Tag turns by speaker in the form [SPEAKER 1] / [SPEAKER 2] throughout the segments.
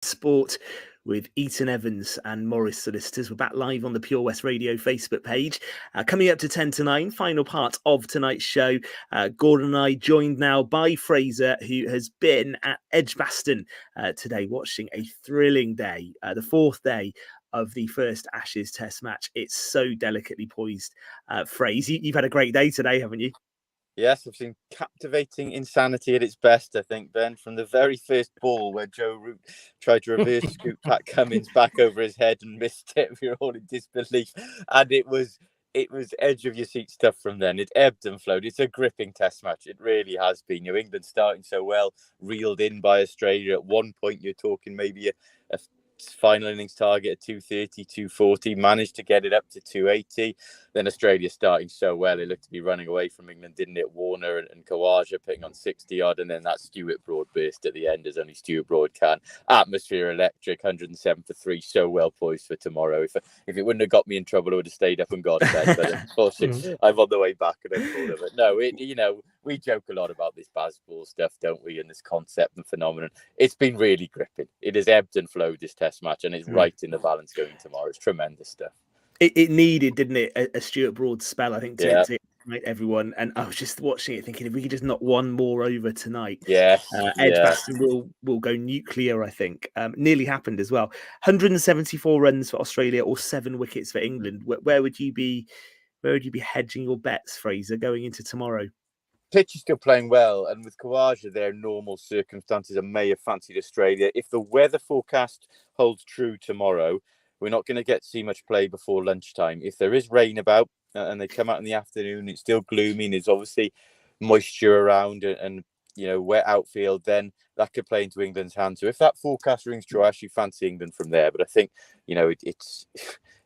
[SPEAKER 1] Sport with Eaton-Evans and Morris Solicitors. We're back live on the Pure West Radio Facebook page. Coming up to 10 to 9, final part of tonight's show. Gordon and I joined now by Fraser, who has been at Edgbaston today watching a thrilling day, the fourth day of the first Ashes Test match. It's so delicately poised. Fraser, you've had a great day today, haven't you?
[SPEAKER 2] Yes, I've seen captivating insanity at its best, I think, Ben, from the very first ball where Joe Root tried to reverse scoop Pat Cummins back over his head and missed it. We were all in disbelief. And it was edge of your seat stuff from then. It ebbed and flowed. It's a gripping test match. It really has been. England starting so well, reeled in by Australia. At one point, you're talking maybe a final innings target at 230, 240, managed to get it up to 280. Then Australia starting so well, it looked to be running away from England, didn't it? Warner and Khawaja putting on 60 odd, and then that Stuart Broad burst at the end, as only Stuart Broad can. Atmosphere electric, 107 for 3, so well poised for tomorrow. If it wouldn't have got me in trouble, I would have stayed up and gone to bed. But unfortunately, I'm on the way back and I thought of it. No, we joke a lot about this baseball stuff, don't we? And this concept and phenomenon. It's been really gripping. It has ebbed and flowed, this test match, and it's right in the balance going tomorrow. It's tremendous stuff.
[SPEAKER 1] It needed, didn't it, a Stuart Broad spell, I think, to make everyone. And I was just watching it thinking, if we could just knock one more over tonight, Edgbaston will go nuclear, I think. Nearly happened as well. 174 runs for Australia or 7 wickets for England. Where would you be hedging your bets, Fraser, going into tomorrow?
[SPEAKER 2] Pitch is still playing well, and with Khawaja, their normal circumstances, I may have fancied Australia. If the weather forecast holds true tomorrow, we're not going to see much play before lunchtime. If there is rain about and they come out in the afternoon, it's still gloomy and there's obviously moisture around and wet outfield, then that could play into England's hands. So if that forecast rings true, I actually fancy England from there. But I think,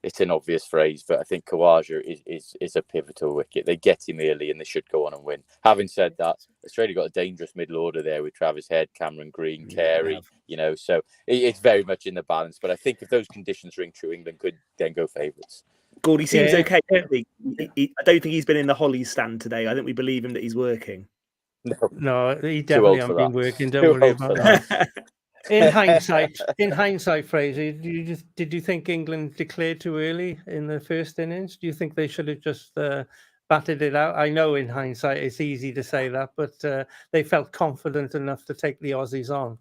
[SPEAKER 2] it's an obvious phrase, but I think Khawaja is a pivotal wicket. They get him early and they should go on and win. Having said that, Australia got a dangerous middle order there with Travis Head, Cameron Green, Carey, so it's very much in the balance. But I think if those conditions ring true, England could then go favourites.
[SPEAKER 1] Gordy seems okay. I don't think he's been in the Hollies stand today. I think we believe him that he's working.
[SPEAKER 3] No, he definitely hasn't been working. Don't worry about that. In hindsight, Fraser, did you think England declared too early in the first innings? Do you think they should have just batted it out? I know in hindsight it's easy to say that, but they felt confident enough to take the Aussies on.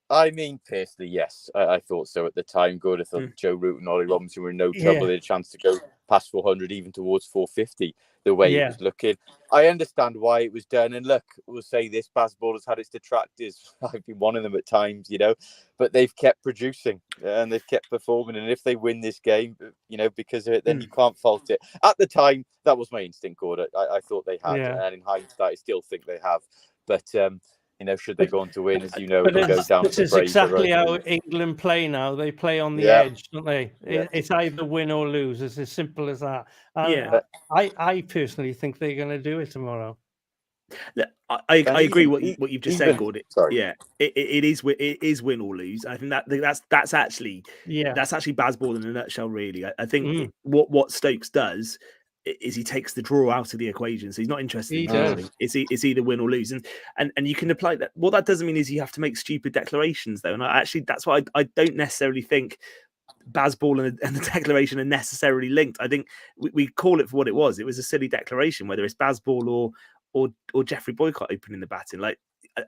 [SPEAKER 2] I mean, personally, yes, I thought so at the time. Good. I thought Joe Root and Ollie Robinson were in no trouble. They had a chance to go past 400, even towards 450, the way it was looking. I understand why it was done. And look, we'll say this, baseball has had its detractors. I've been one of them at times, but they've kept producing and they've kept performing. And if they win this game, because of it, then you can't fault it. At the time, that was my instinct, Gordon. I thought they had. And in hindsight, I still think they have. But, should they go on to win, as it'll go down.
[SPEAKER 3] This is exactly how England play now. They play on the edge, don't they? It's either win or lose. It's as simple as that. I personally think they're going to do it tomorrow.
[SPEAKER 1] I agree what you've just said, Gordon. Yeah, it is win or lose. I think that's actually baseball in a nutshell. Really, I think what Stokes does is he takes the draw out of the equation, so he's not interested in drawing. It's either win or lose, and you can apply that. What that doesn't mean is you have to make stupid declarations, though. And that's why I don't necessarily think baseball and the declaration are necessarily linked. I think we call it for what it was. It was a silly declaration, whether it's baseball or Jeffrey Boycott opening the batting. Like,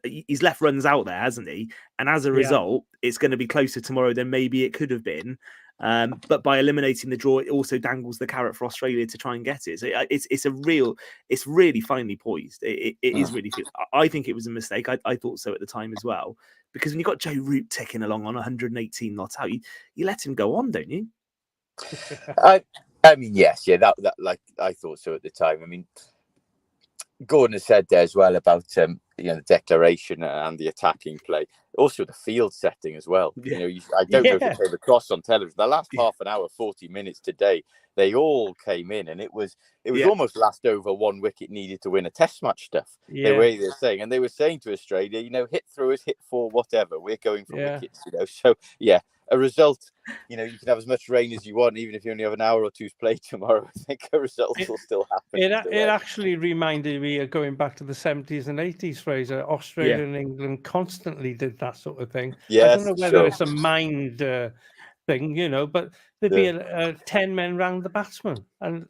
[SPEAKER 1] he's left runs out there, hasn't he? And as a result, it's going to be closer tomorrow than maybe it could have been. But by eliminating the draw, it also dangles the carrot for Australia to try and get it. So it's really finely poised. It is really good. I think it was a mistake. I thought so at the time as well, because when you've got Joe Root ticking along on 118 not out, you let him go on, don't you?
[SPEAKER 2] I mean, yes, that like I thought so at the time. I mean, Gordon has said there as well about the declaration and the attacking play, also the field setting as well. I don't know if it came across on television. The last half an hour, 40 minutes today, they all came in, and it was almost last over 1 wicket needed to win a test match stuff. The way they're saying, and they were saying to Australia, hit through us, hit 4, whatever. We're going for wickets, So a result, you can have as much rain as you want, even if you only have an hour or two's play tomorrow. I think a result will still happen.
[SPEAKER 3] It actually reminded me of going back to the 70s and 80s, Fraser. Australia and England constantly did that sort of thing. I don't know whether it's a mind thing, but there'd be a 10 men round the batsman and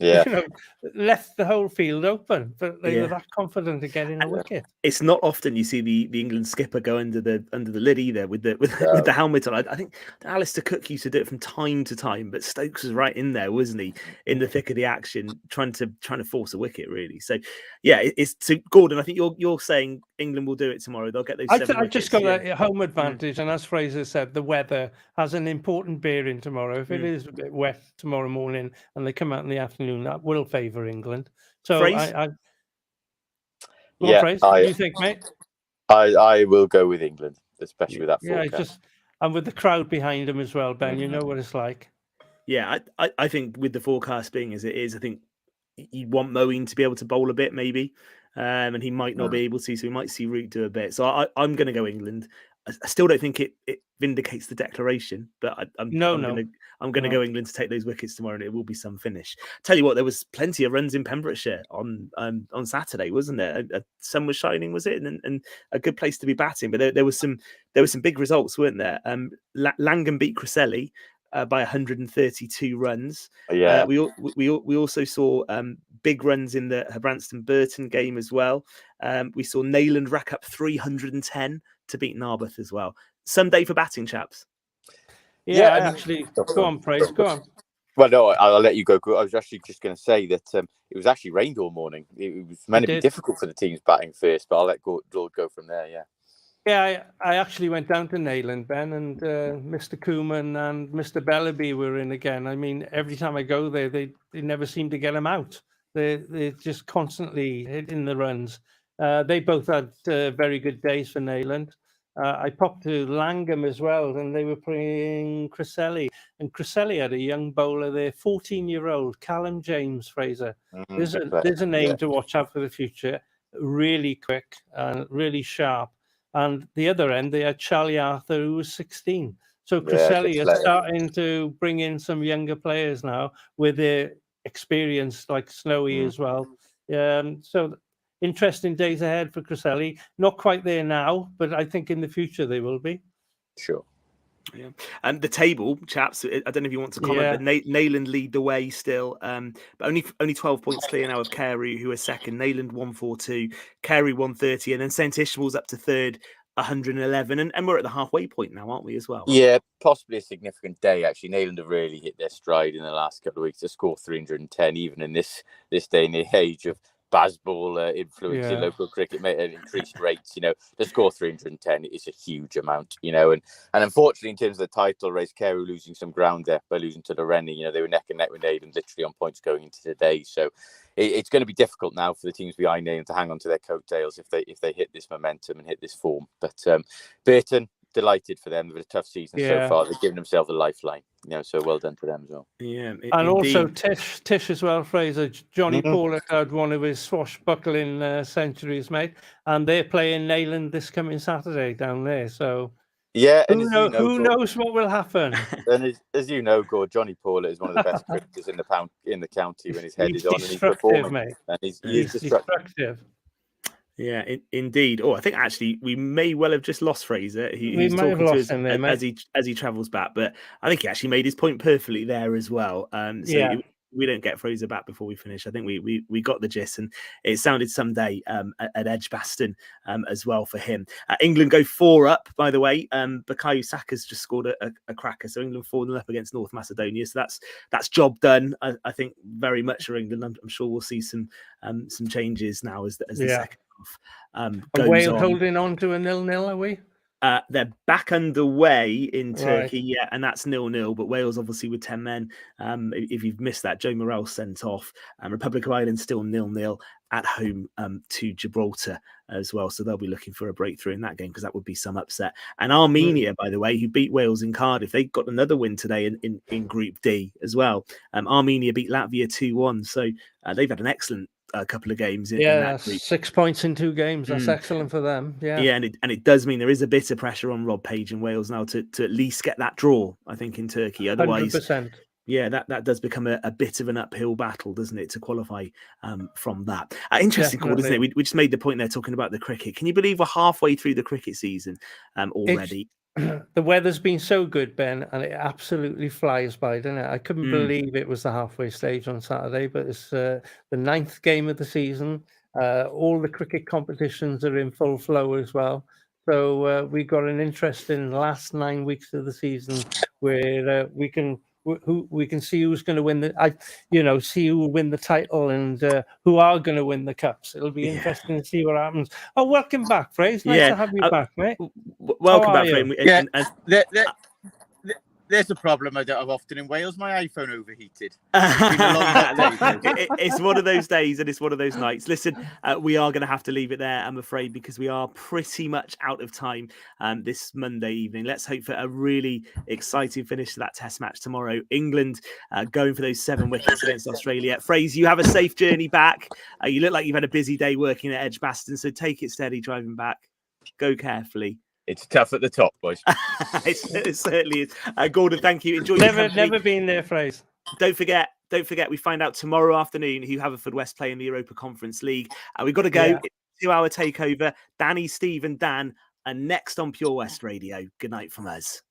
[SPEAKER 3] left the whole field open, but they were that confident of getting a wicket.
[SPEAKER 1] It's not often you see the England skipper go under the lid either with the helmet on. I think Alistair Cook used to do it from time to time, but Stokes was right in there, wasn't he, in the thick of the action, trying to force a wicket, really. So it's so Gordon, I think you're saying England will do it tomorrow. They'll get those.
[SPEAKER 3] I've just got a home advantage, and as Fraser said, the weather has an important bearing tomorrow. If it is a bit wet tomorrow morning and they come out in the afternoon, that will favour England. So what do you think, mate?
[SPEAKER 2] I will go with England, especially with that forecast.
[SPEAKER 3] And with the crowd behind them as well, Ben. You know what it's like.
[SPEAKER 1] Yeah, I think with the forecast being as it is, I think you want Moeen to be able to bowl a bit, maybe, and he might not be able to, so we might see Root do a bit. So I'm going to go England. I still don't think it vindicates the declaration, but I'm going to go England to take those wickets tomorrow, and it will be some finish. Tell you what, there was plenty of runs in Pembrokeshire on Saturday, wasn't there? Sun was shining, was it, and a good place to be batting. But there was some big results, weren't there? Langham beat Criselli by 132 runs.
[SPEAKER 2] Yeah,
[SPEAKER 1] we also saw big runs in the Branston Burton game as well. We saw Neyland rack up 310 to beat Narberth as well. Some day for batting, chaps.
[SPEAKER 3] Yeah, actually, go on, Praise, go on.
[SPEAKER 2] Well, no, I'll let you go. I was actually just going to say that it was actually rained all morning. It was meant to be difficult for the teams batting first, but I'll let Lord go from there.
[SPEAKER 3] Yeah, I actually went down to Neyland, Ben, and Mr. Koeman and Mr. Bellaby were in again. I mean, every time I go there, they never seem to get them out. They're just constantly hitting the runs. They both had very good days for Neyland. I popped to Langham as well, and they were playing Criselli. And Criselli had a young bowler there, 14-year-old Callum James, Fraser. There's a name to watch out for the future. Really quick and really sharp. And the other end, they had Charlie Arthur, who was 16. So Criselli is starting to bring in some younger players now with their experience, like Snowy as well. So interesting days ahead for Criselli. Not quite there now, but I think in the future they will be.
[SPEAKER 2] Sure.
[SPEAKER 1] Yeah, and the table, chaps. I don't know if you want to comment, but Neyland lead the way still, but only 12 points clear now of Carew, who are second. Neyland 142, Carew 130, and then St Ishmael's up to third, 111, and we're at the halfway point now, aren't we? As well.
[SPEAKER 2] Yeah, possibly a significant day. Actually, Neyland have really hit their stride in the last couple of weeks to score 310, even in this day and age of baseball influence in local cricket at increased rates. To score 310 is a huge amount. And unfortunately, in terms of the title race, Carew losing some ground there by losing to Lawrenny. They were neck and neck with Neyland, literally on points going into today. So it's going to be difficult now for the teams behind Neyland to hang on to their coattails if they hit this momentum and hit this form. But Burton, delighted for them. They've had a tough season so far. They've given themselves a lifeline. So well done to them as well.
[SPEAKER 1] Yeah,
[SPEAKER 3] and also Tish as well, Fraser. Johnny Paulet had one of his swashbuckling centuries, mate, and they're playing Neyland this coming Saturday down there. So who knows what will happen?
[SPEAKER 2] And as you know, Gord, Johnny Paulet is one of the best cricketers in the county when his head is on and he's performing.
[SPEAKER 3] Mate.
[SPEAKER 2] And he's destructive.
[SPEAKER 1] Yeah, indeed. Oh, I think actually we may well have just lost Fraser.
[SPEAKER 3] He's talking to us him there,
[SPEAKER 1] as he travels back, but I think he actually made his point perfectly there as well. We don't get Fraser back before we finish. I think we got the gist, and it sounded someday at Edgbaston as well for him. England go 4 up, by the way. Bukayo Saka's just scored a cracker, so England 4-0 up against North Macedonia. So that's job done. I think very much for England. I'm sure we'll see some changes now as the second half goes
[SPEAKER 3] Wales
[SPEAKER 1] on.
[SPEAKER 3] Holding on to a 0-0, are we?
[SPEAKER 1] They're back underway in Turkey, and that's 0-0. But Wales, obviously, with 10 men. If you've missed that, Joe Morrell sent off. Republic of Ireland still 0-0 at home to Gibraltar as well. So they'll be looking for a breakthrough in that game because that would be some upset. And Armenia, by the way, who beat Wales in Cardiff, they got another win today in Group D as well. Armenia beat Latvia 2-1. So they've had an excellent couple of games in that group.
[SPEAKER 3] 6 points in 2 games. That's excellent for them. Yeah,
[SPEAKER 1] and it does mean there is a bit of pressure on Rob Page and Wales now to at least get that draw, I think, in Turkey. Otherwise,
[SPEAKER 3] 100%.
[SPEAKER 1] Yeah, that does become a bit of an uphill battle, doesn't it, to qualify from that. Interesting call, isn't it? We just made the point there talking about the cricket. Can you believe we're halfway through the cricket season already?
[SPEAKER 3] The weather's been so good, Ben, and it absolutely flies by, doesn't it? I couldn't believe it was the halfway stage on Saturday, but it's the 9th game of the season. All the cricket competitions are in full flow as well. So we've got an interesting last 9 weeks of the season where we can see who's going to win see who will win the title and who are going to win the cups. It'll be interesting to see what happens. Oh, welcome back, Fraser. Nice to have you back, mate.
[SPEAKER 1] Welcome back, Fraser.
[SPEAKER 2] There's a problem I don't have often in Wales. My iPhone overheated.
[SPEAKER 1] It's one of those days and it's one of those nights. Listen, we are going to have to leave it there, I'm afraid, because we are pretty much out of time this Monday evening. Let's hope for a really exciting finish to that test match tomorrow. England going for those 7 wickets against Australia. Fraser, you have a safe journey back. You look like you've had a busy day working at Edgbaston, so take it steady driving back. Go carefully.
[SPEAKER 2] It's tough at the top, boys.
[SPEAKER 1] It certainly is. Gordon, thank you. Enjoy.
[SPEAKER 3] Never been there, Fraser.
[SPEAKER 1] Don't forget. We find out tomorrow afternoon who Haverfordwest play in the Europa Conference League. We've got to go. It's a 2-hour takeover. Danny, Steve, and Dan are next on Pure West Radio. Good night from us.